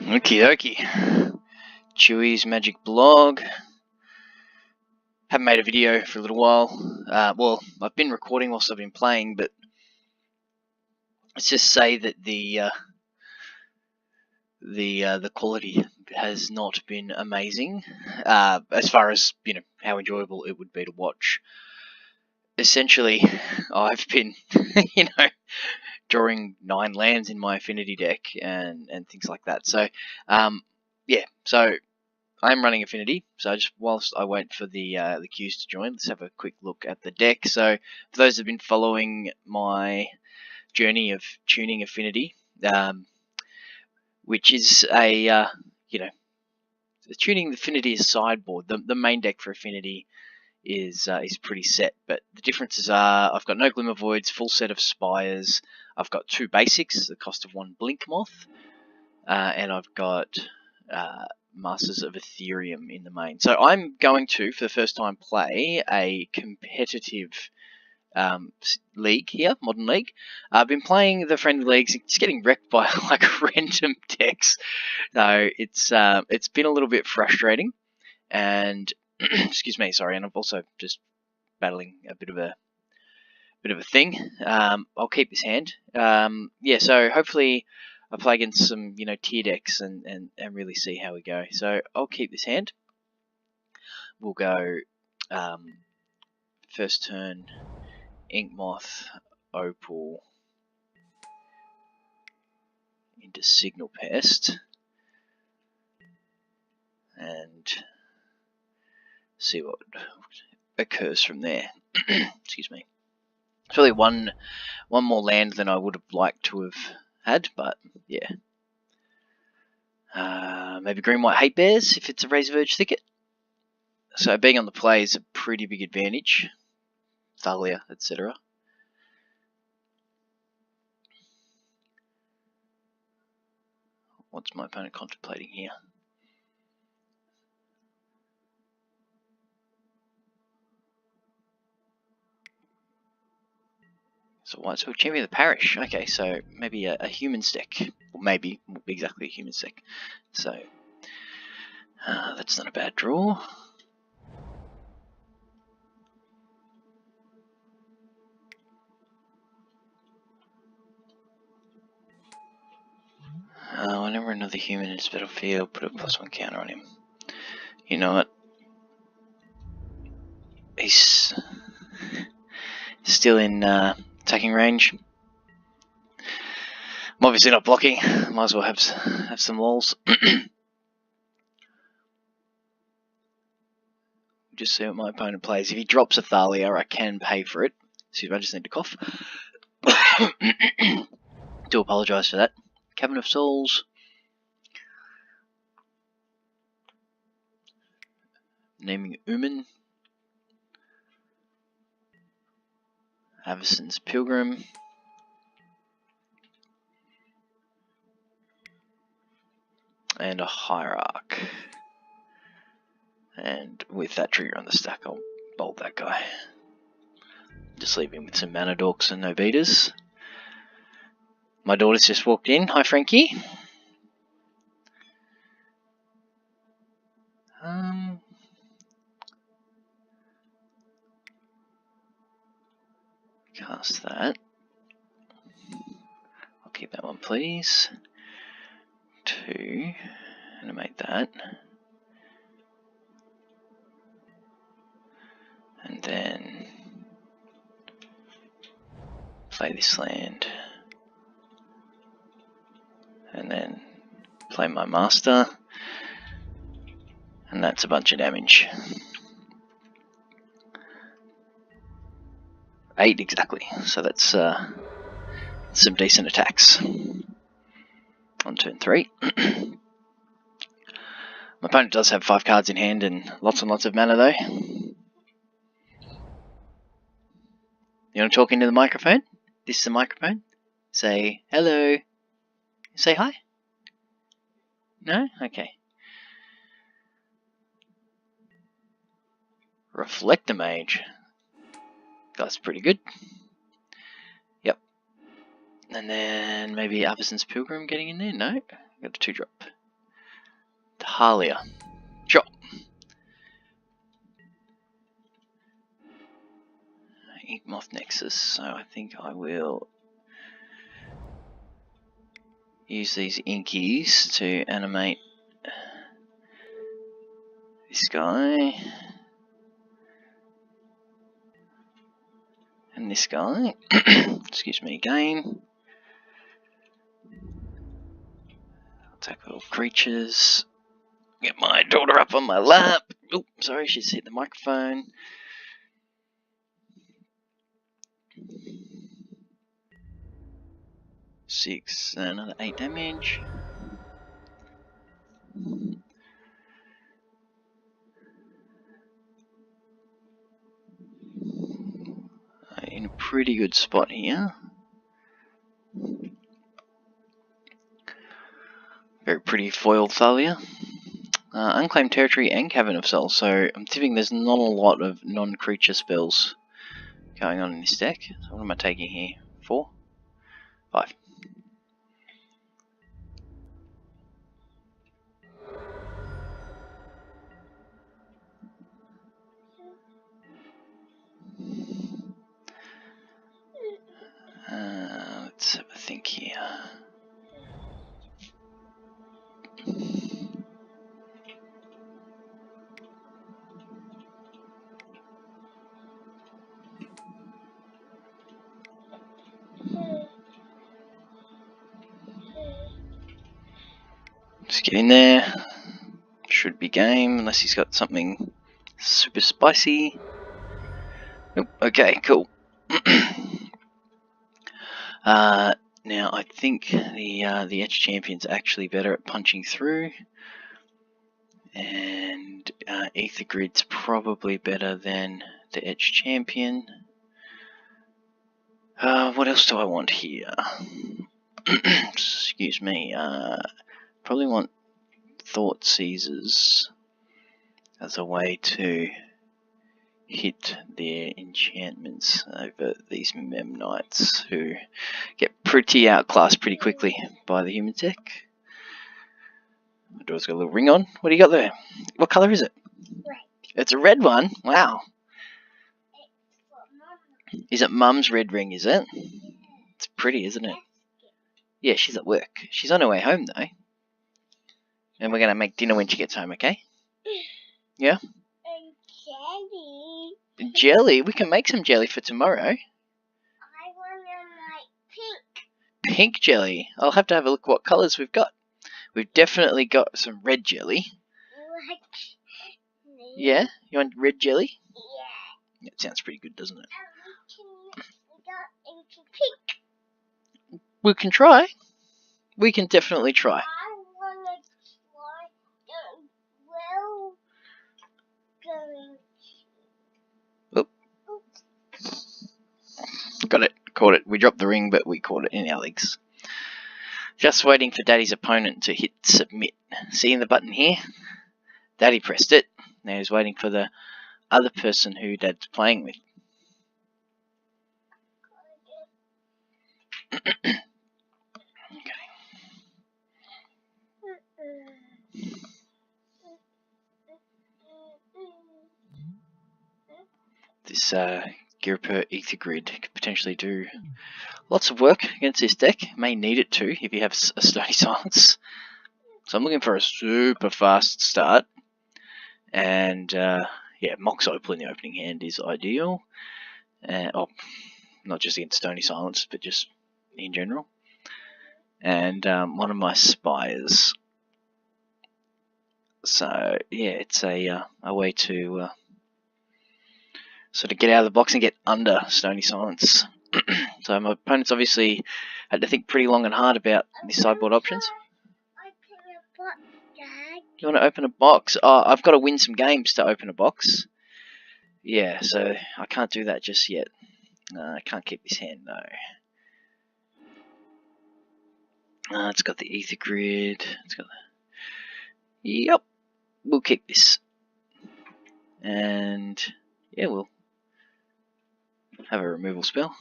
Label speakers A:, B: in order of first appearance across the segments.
A: Okie dokie. Chewys Magic Blog. Haven't made a video for a little while. Well, I've been recording whilst I've been playing, but let's just say that the quality has not been amazing, as far as how enjoyable it would be to watch. Essentially, I've been drawing 9 lands in my Affinity deck and things like that. So yeah, so I'm running Affinity, so just whilst I wait for the queues to join, let's have a quick look at the deck. So for those who've been following my journey of tuning Affinity, which is a tuning Affinity is sideboard. The main deck for Affinity is pretty set, but the differences are I've got no Glimmer Voids, full set of Spires, I've got 2 basics, the cost of 1 Blink Moth, and I've got Masters of Ethereum in the main. So I'm going to, for the first time, play a competitive league here, Modern League. I've been playing the friendly leagues, just getting wrecked by like random decks. So it's been a little bit frustrating, and excuse me, sorry, and I'm also just battling a bit of a thing. I'll keep this hand. Yeah, so hopefully I play against some tier decks and really see how we go. So I'll keep this hand. We'll go first turn Ink Moth, Opal into Signal Pest, and see what occurs from there. Excuse me. It's really one more land than I would have liked to have had, but yeah. Maybe Green White Hate Bears if it's a Razorverge Thicket. So being on the play is a pretty big advantage. Thalia, etc. What's my opponent contemplating here? So White Sword Champion of the Parish. Okay, so maybe a human deck. Or maybe exactly a human deck. So that's not a bad draw. Whenever another human enters the battlefield, put a +1 counter on him. You know what? He's still in attacking range. I'm obviously not blocking. Might as well have some walls. Just see what my opponent plays. If he drops a Thalia, I can pay for it. Excuse me, I just need to cough. Do apologise for that. Cabin of Souls. Naming Uman. Avacyn's Pilgrim. And a Hierarch. And with that trigger on the stack, I'll bolt that guy. Just leave him with some Mana Dorks and Novitas. My daughter's just walked in. Hi, Frankie. Cast that. I'll keep that one, please. 2. Animate that. And then play this land. And then play my master. And that's a bunch of damage. 8 exactly. So that's some decent attacks. On turn 3. My opponent does have 5 cards in hand and lots of mana though. You want to talk into the microphone? This is the microphone. Say hello. Say hi. No? Okay. Reflect the Mage. That's pretty good. Yep. And then maybe Avacyn's Pilgrim getting in there? No. Got a 2-drop. Dahlia. Sure. Ink Moth Nexus, so I think I will use these inkies to animate this guy and this guy. Excuse me again. I'll take little creatures. Get my daughter up on my lap. Oh, sorry, she's hit the microphone. Six, another 8 damage. In a pretty good spot here. Very pretty foil Thalia. Unclaimed Territory and Cavern of Souls, so I'm tipping there's not a lot of non-creature spells going on in this deck. So what am I taking here? 4? 5. Let's have a think here. Just get in there. Should be game, unless he's got something super spicy. Nope. Okay, cool. Now I think the Edge Champion's actually better at punching through, and Ether Grid's probably better than the Edge Champion. What else do I want here? Excuse me. Probably want Thought Seizers as a way to hit their enchantments over these Mem Knights, who get pretty outclassed pretty quickly by the human tech. My daughter's got a little ring on. What do you got there? What colour is it?
B: Red.
A: It's a red one? Wow. Is it Mum's red ring, is it? It's pretty, isn't it? Yeah, she's at work. She's on her way home, though. And we're going to make dinner when she gets home, okay? Yeah?
B: And jelly.
A: Jelly? We can make some jelly for tomorrow.
B: I want them like pink.
A: Pink jelly? I'll have to have a look what colours we've got. We've definitely got some red jelly.
B: Like me.
A: Yeah? You want red jelly?
B: Yeah.
A: That sounds pretty good, doesn't it?
B: And we got into pink.
A: We can try. We can definitely try.
B: I want to try the well going.
A: Got it. Caught it. We dropped the ring, but we caught it in our legs. Just waiting for Daddy's opponent to hit submit. Seeing the button here? Daddy pressed it. Now he's waiting for the other person who Dad's playing with. Okay. This Girper Ether Grid could potentially do lots of work against this deck. May need it to if you have a Stony Silence. So I'm looking for a super fast start. And yeah, Mox Opal in the opening hand is ideal. Oh, not just against Stony Silence, but just in general. And one of my Spires. So yeah, it's a way to sort of get out of the box and get under Stony Silence. So my opponent's obviously had to think pretty long and hard about the sideboard options. You want to open a box? Oh, I've got to win some games to open a box. Yeah, so I can't do that just yet. I can't keep this hand, though. It's got the Ether Grid. It's got the... Yep. We'll kick this. And yeah, we'll have a removal spell.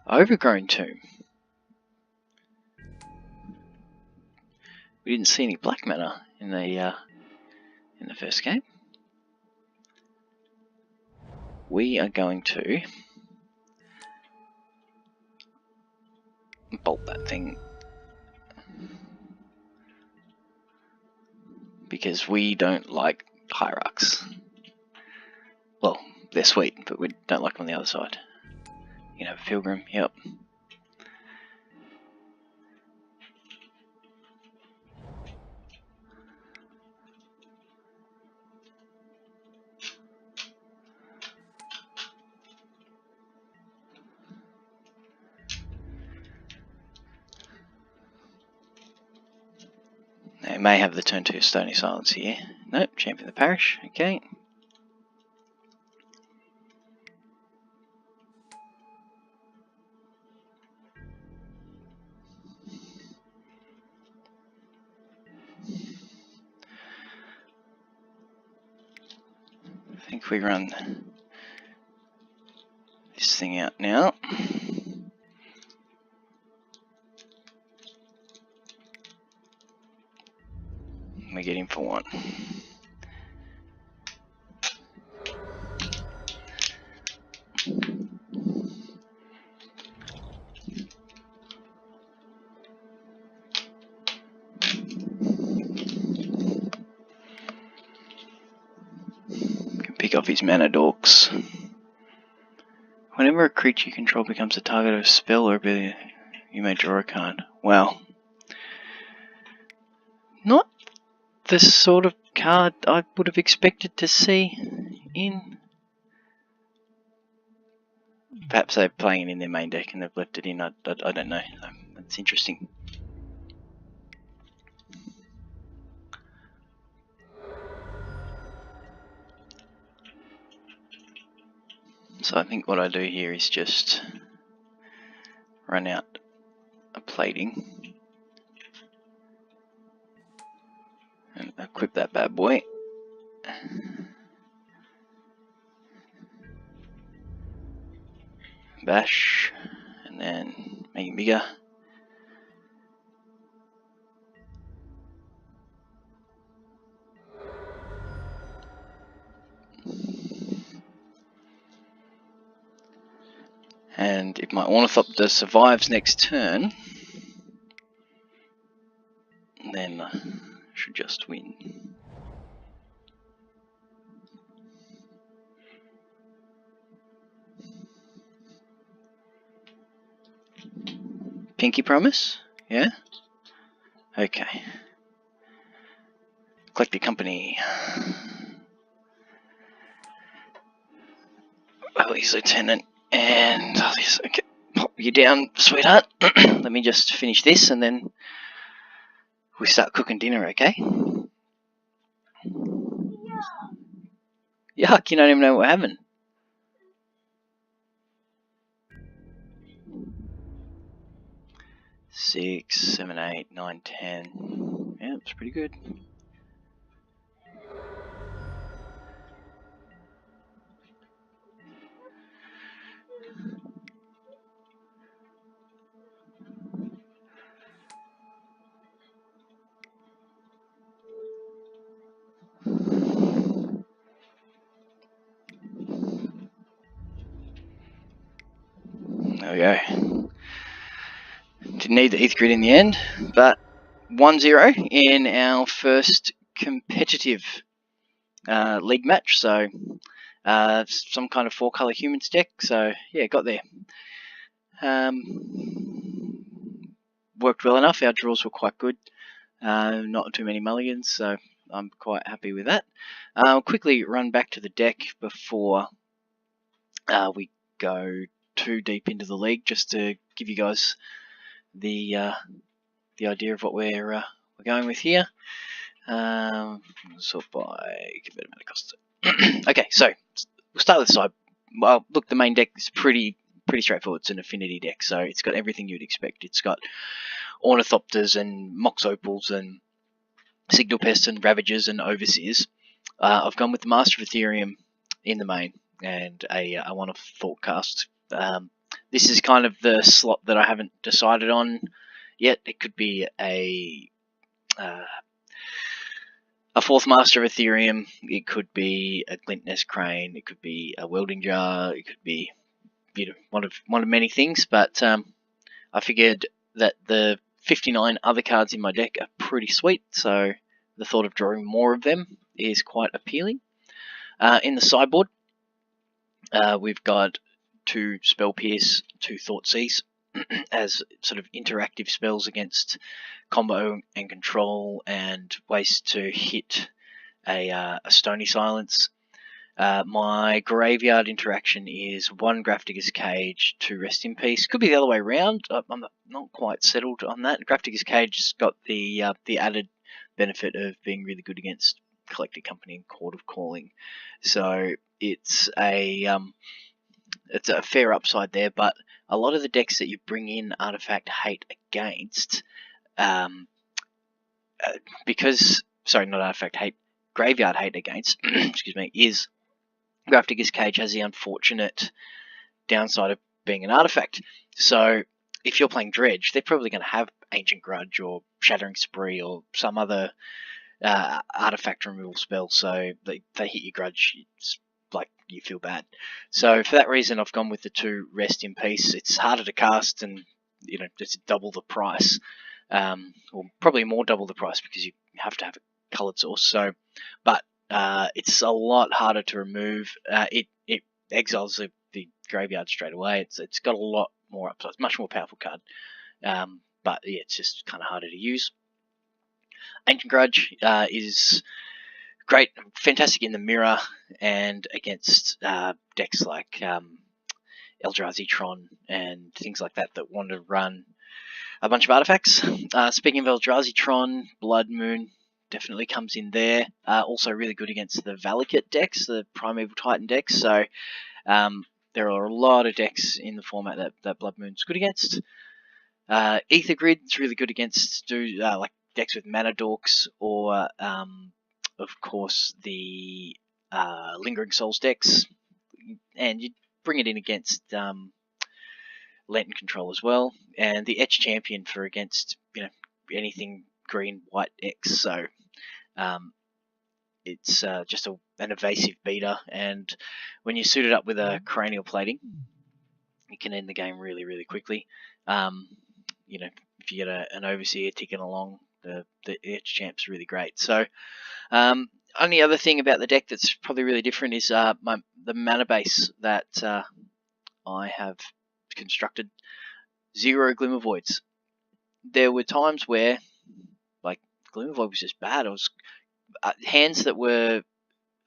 A: Overgrown Tomb. We didn't see any black matter in the first game. We are going to bolt that thing because we don't like hierarchs. Well, they're sweet, but we don't like them on the other side. You know, pilgrim, yep. They may have the turn 2 Stony Silence here. Nope, champion the parish, okay. I think we run this thing out now. We get him for one. Can pick off his mana dorks. Whenever a creature you control becomes the target of a spell or ability, you may draw a card. Wow. Not the sort of card I would have expected to see in. Perhaps they're playing it in their main deck and they've left it in. I don't know. That's interesting. So I think what I do here is just run out a plating and equip that bad boy. Bash, and then make it bigger. And if my Ornithopter survives next turn, then I should just win. Pinky promise? Yeah? Okay. Collect the company. Ellie's lieutenant. And okay, pop you down, sweetheart. Let me just finish this and then we start cooking dinner, okay? Yuck, you don't even know what we're having. Six, 7, 8, 9, 10. Yeah, it's pretty good. There we go. Didn't need the 8th grid in the end, but 1-0 in our first competitive league match. So some kind of 4-color humans deck. So yeah, got there. Worked well enough. Our draws were quite good. Not too many mulligans, so I'm quite happy with that. I'll quickly run back to the deck before we go too deep into the league, just to give you guys the idea of what we're going with here. Sort by converted mana cost. Okay, so we'll start with the side. Well, look, the main deck is pretty straightforward. It's an Affinity deck, so it's got everything you'd expect. It's got Ornithopters and Mox Opals and Signal Pests and Ravagers and Overseers. I've gone with the Master of Ethereum in the main and a one of Thoughtcast. This is kind of the slot that I haven't decided on yet. It could be a a fourth master of Ethereum. It could be a Glint Nest Crane. It could be a welding jar. It could be, one of many things. But I figured that the 59 other cards in my deck are pretty sweet, so the thought of drawing more of them is quite appealing. In the sideboard, we've got 2 Spell Pierce, 2 Thoughtseize as sort of interactive spells against combo and control and ways to hit a Stony Silence. My graveyard interaction is 1 Grafdigger's Cage, 2 Rest in Peace. Could be the other way around. I'm not quite settled on that. Grafdigger's Cage has got the added benefit of being really good against Collected Company and Court of Calling. So it's a fair upside there, but a lot of the decks that you bring in Artifact Hate against, not Artifact Hate, Graveyard Hate against, excuse me, is Grafdigger's Cage has the unfortunate downside of being an artifact. So if you're playing Dredge, they're probably going to have Ancient Grudge or Shattering Spree or some other artifact removal spell, so they hit your Grudge, it's like you feel bad. So for that reason, I've gone with the 2 Rest in Peace. It's harder to cast, and it's double the price, or probably more double the price because you have to have a coloured source. So, but it's a lot harder to remove. It exiles the graveyard straight away. It's got a lot more upside. It's a much more powerful card. But yeah, it's just kind of harder to use. Ancient Grudge is great, fantastic in the mirror and against decks like Eldrazi Tron and things like that want to run a bunch of artifacts. Speaking of Eldrazi Tron, Blood Moon definitely comes in there. Also really good against the Valakut decks, the Primeval Titan decks. So there are a lot of decks in the format that Blood Moon's good against. Ether Grid is really good against like decks with Mana Dorks, or of course the Lingering Souls decks, and you bring it in against Lantern Control as well, and the Etch Champion for against anything green white decks. So it's just an evasive beater, and when you suit it up with a Cranial Plating, you can end the game really, really quickly. If you get an Overseer ticking along, the Etch Champ's really great. So only other thing about the deck that's probably really different is the mana base that I have constructed. 0 Glimmer Voids. There were times where Glimmer Void was just bad. It was hands that were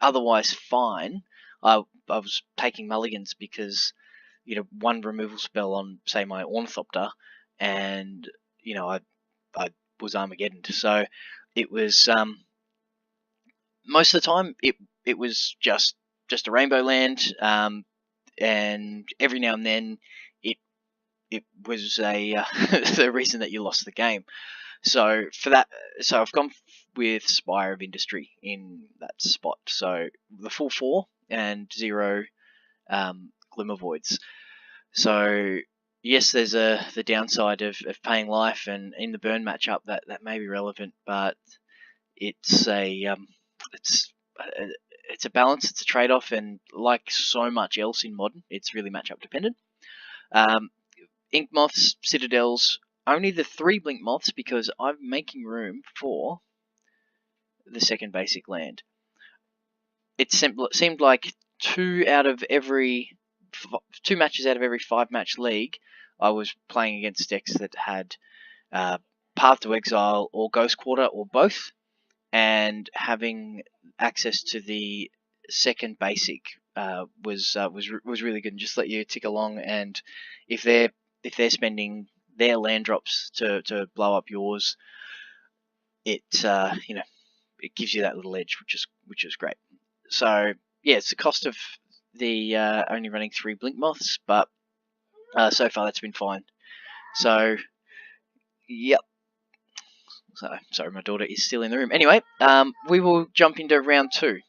A: otherwise fine. I was taking mulligans because 1 removal spell on, say, my Ornithopter, and I was Armageddon. So it was most of the time it was just a Rainbow Land, and every now and then it was the reason that you lost the game. So for that, I've gone with Spire of Industry in that spot. So the full 4 and 0 Glimmer Voids. So yes, there's the downside of paying life, and in the burn matchup that may be relevant, but it's a balance, it's a trade-off, and like so much else in Modern, it's really matchup dependent. Ink Moths, Citadels, only the 3 Blink Moths because I'm making room for the second basic land. It seemed like 2 matches out of every 5-match league, I was playing against decks that had Path to Exile or Ghost Quarter or both, and having access to the second basic was really good, and just let you tick along. And if they're spending their land drops to blow up yours, it gives you that little edge, which is great. So yeah, it's the cost of the only running 3 Blink Moths, but so far that's been fine. So yep. So sorry, my daughter is still in the room. Anyway, we will jump into round 2.